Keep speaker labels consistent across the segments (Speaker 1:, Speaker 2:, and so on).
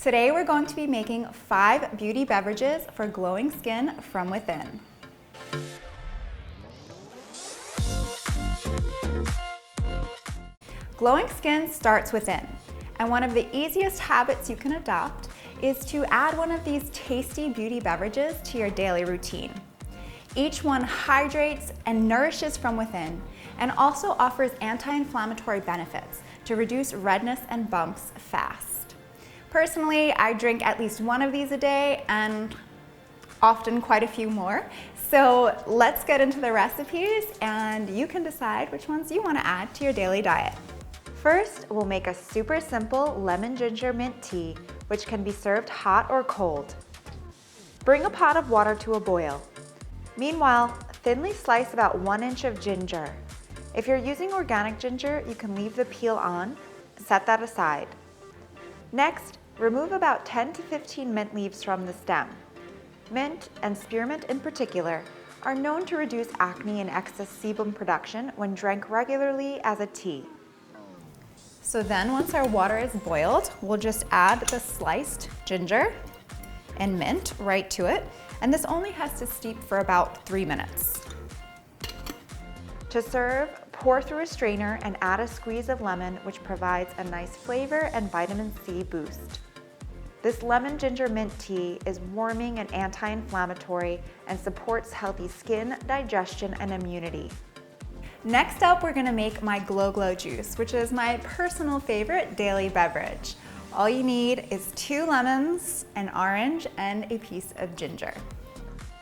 Speaker 1: Today we're going to be making 5 beauty beverages for glowing skin from within. Glowing skin starts within, and one of the easiest habits you can adopt is to add one of these tasty beauty beverages to your daily routine. Each one hydrates and nourishes from within, and also offers anti-inflammatory benefits to reduce redness and bumps fast. Personally, I drink at least one of these a day and often quite a few more. So let's get into the recipes and you can decide which ones you want to add to your daily diet.
Speaker 2: First, we'll make a super simple lemon ginger mint tea, which can be served hot or cold. Bring a pot of water to a boil. Meanwhile, thinly slice about 1 inch of ginger. If you're using organic ginger, you can leave the peel on, set that aside. Next, remove about 10 to 15 mint leaves from the stem. Mint, and spearmint in particular, are known to reduce acne and excess sebum production when drank regularly as a tea.
Speaker 1: So then once our water is boiled, we'll just add the sliced ginger and mint right to it. And this only has to steep for about 3 minutes.
Speaker 2: To serve, pour through a strainer and add a squeeze of lemon, which provides a nice flavor and vitamin C boost. This lemon ginger mint tea is warming and anti-inflammatory and supports healthy skin, digestion, and immunity.
Speaker 1: Next up, we're gonna make my Glow juice, which is my personal favorite daily beverage. All you need is 2 lemons, an orange, and a piece of ginger.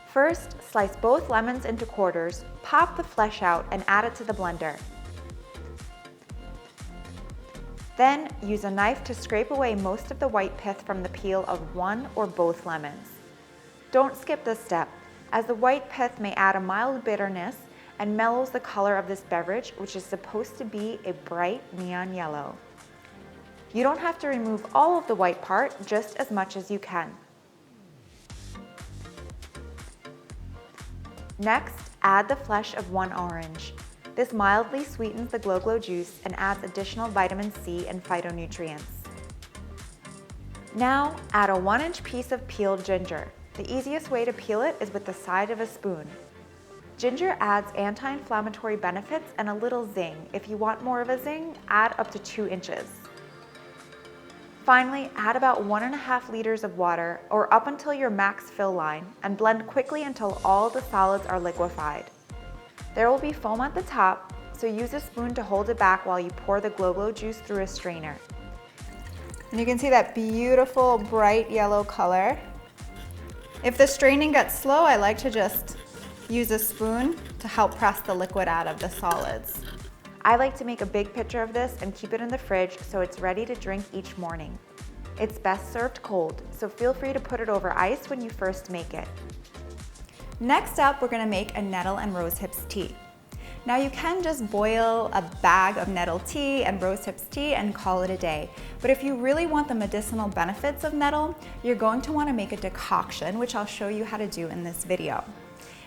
Speaker 2: First, slice both lemons into quarters, pop the flesh out, and add it to the blender. Then, use a knife to scrape away most of the white pith from the peel of 1 or both lemons. Don't skip this step, as the white pith may add a mild bitterness and mellows the color of this beverage, which is supposed to be a bright neon yellow. You don't have to remove all of the white part, just as much as you can. Next, add the flesh of 1 orange. This mildly sweetens the Glow juice and adds additional vitamin C and phytonutrients. Now, add a 1-inch piece of peeled ginger. The easiest way to peel it is with the side of a spoon. Ginger adds anti-inflammatory benefits and a little zing. If you want more of a zing, add up to 2 inches. Finally, add about 1.5 liters of water, or up until your max fill line, and blend quickly until all the solids are liquefied. There will be foam at the top, so use a spoon to hold it back while you pour the Glow juice through a strainer.
Speaker 1: And you can see that beautiful bright yellow color. If the straining gets slow, I like to just use a spoon to help press the liquid out of the solids.
Speaker 2: I like to make a big pitcher of this and keep it in the fridge so it's ready to drink each morning. It's best served cold, so feel free to put it over ice when you first make it.
Speaker 1: Next up, we're gonna make a nettle and rose hips tea. Now you can just boil a bag of nettle tea and rose hips tea and call it a day. But if you really want the medicinal benefits of nettle, you're going to wanna make a decoction, which I'll show you how to do in this video.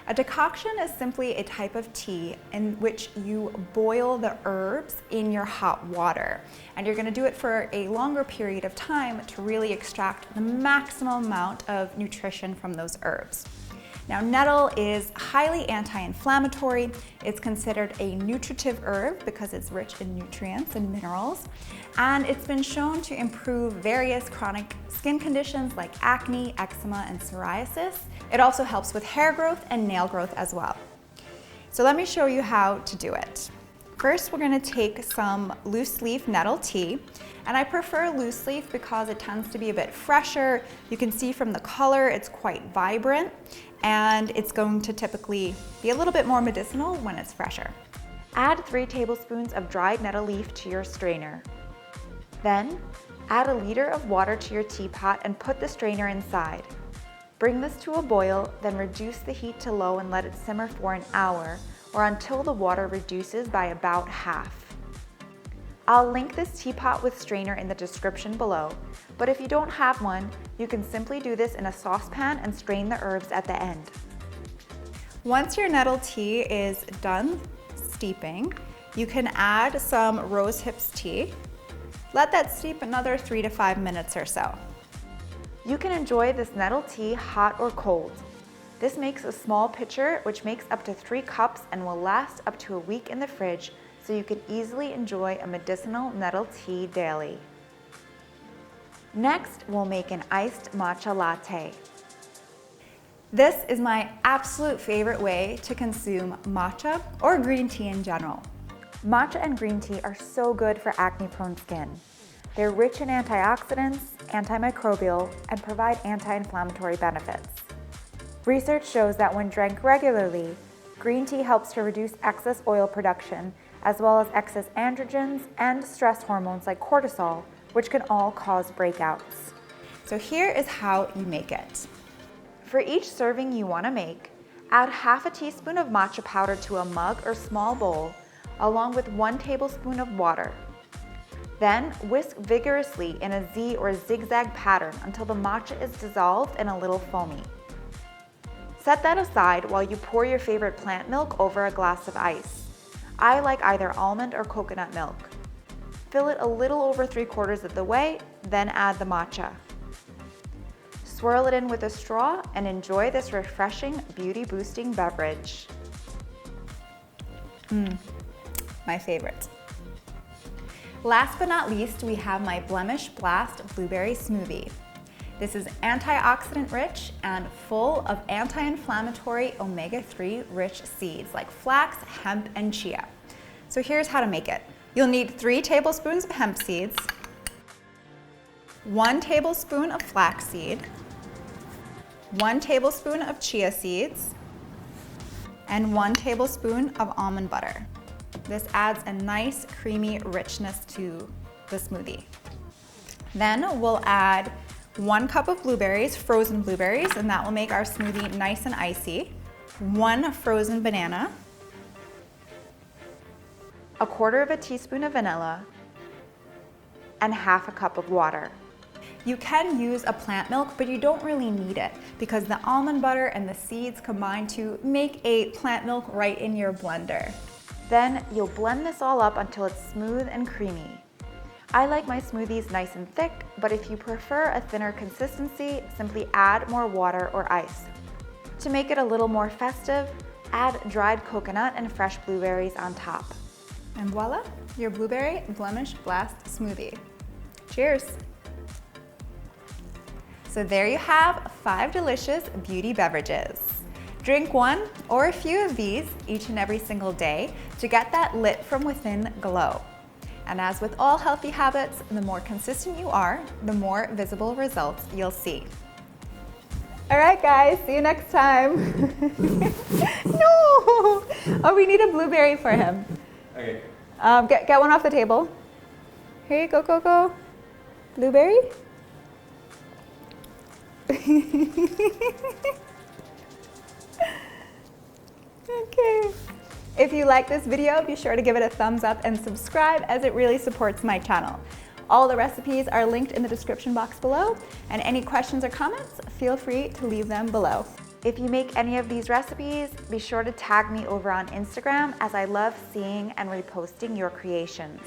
Speaker 1: A decoction is simply a type of tea in which you boil the herbs in your hot water. And you're gonna do it for a longer period of time to really extract the maximum amount of nutrition from those herbs. Now, nettle is highly anti-inflammatory. It's considered a nutritive herb because it's rich in nutrients and minerals. And it's been shown to improve various chronic skin conditions like acne, eczema, and psoriasis. It also helps with hair growth and nail growth as well. So let me show you how to do it. First, we're gonna take some loose leaf nettle tea. And I prefer loose leaf because it tends to be a bit fresher. You can see from the color, it's quite vibrant. And it's going to typically be a little bit more medicinal when it's fresher.
Speaker 2: Add 3 tablespoons of dried nettle leaf to your strainer. Then, add 1 liter of water to your teapot and put the strainer inside. Bring this to a boil, then reduce the heat to low and let it simmer for an hour, or until the water reduces by about half. I'll link this teapot with strainer in the description below, but if you don't have one, you can simply do this in a saucepan and strain the herbs at the end.
Speaker 1: Once your nettle tea is done steeping, you can add some rose hips tea. Let that steep another 3 to 5 minutes or so.
Speaker 2: You can enjoy this nettle tea hot or cold. This makes a small pitcher which makes up to 3 cups and will last up to a week in the fridge, so you can easily enjoy a medicinal nettle tea daily. Next, we'll make an iced matcha latte.
Speaker 1: This is my absolute favorite way to consume matcha or green tea in general.
Speaker 2: Matcha and green tea are so good for acne-prone skin. They're rich in antioxidants, antimicrobial, and provide anti-inflammatory benefits. Research shows that when drank regularly, green tea helps to reduce excess oil production, as well as excess androgens and stress hormones like cortisol, which can all cause breakouts.
Speaker 1: So here is how you make it.
Speaker 2: For each serving you want to make, add half a teaspoon of matcha powder to a mug or small bowl, along with 1 tablespoon of water. Then whisk vigorously in a Z or zigzag pattern until the matcha is dissolved and a little foamy. Set that aside while you pour your favorite plant milk over a glass of ice. I like either almond or coconut milk. Fill it a little over 3/4 of the way, then add the matcha. Swirl it in with a straw and enjoy this refreshing, beauty-boosting beverage.
Speaker 1: My favorite. Last but not least, we have my Blemish Blast Blueberry Smoothie. This is antioxidant rich and full of anti-inflammatory omega-3 rich seeds like flax, hemp, and chia. So here's how to make it. You'll need 3 tablespoons of hemp seeds, 1 tablespoon of flax seed, 1 tablespoon of chia seeds, and 1 tablespoon of almond butter. This adds a nice creamy richness to the smoothie. Then we'll add 1 cup of blueberries, frozen blueberries, and that will make our smoothie nice and icy. 1 frozen banana,
Speaker 2: 1/4 teaspoon of vanilla, and 1/2 cup of water.
Speaker 1: You can use a plant milk, but you don't really need it because the almond butter and the seeds combine to make a plant milk right in your blender.
Speaker 2: Then you'll blend this all up until it's smooth and creamy. I like my smoothies nice and thick, but if you prefer a thinner consistency, simply add more water or ice. To make it a little more festive, add dried coconut and fresh blueberries on top.
Speaker 1: And voila, your Blueberry Blemish Blast smoothie. Cheers. So there you have 5 delicious beauty beverages. Drink 1 or a few of these each and every single day to get that lit from within glow. And as with all healthy habits, the more consistent you are, the more visible results you'll see. All right, guys, see you next time. No! Oh, we need a blueberry for him.
Speaker 3: Okay.
Speaker 1: Get one off the table. Here you go, Coco. Blueberry? Okay. If you like this video, be sure to give it a thumbs up and subscribe as it really supports my channel. All the recipes are linked in the description box below, and any questions or comments, feel free to leave them below.
Speaker 2: If you make any of these recipes, be sure to tag me over on Instagram as I love seeing and reposting your creations.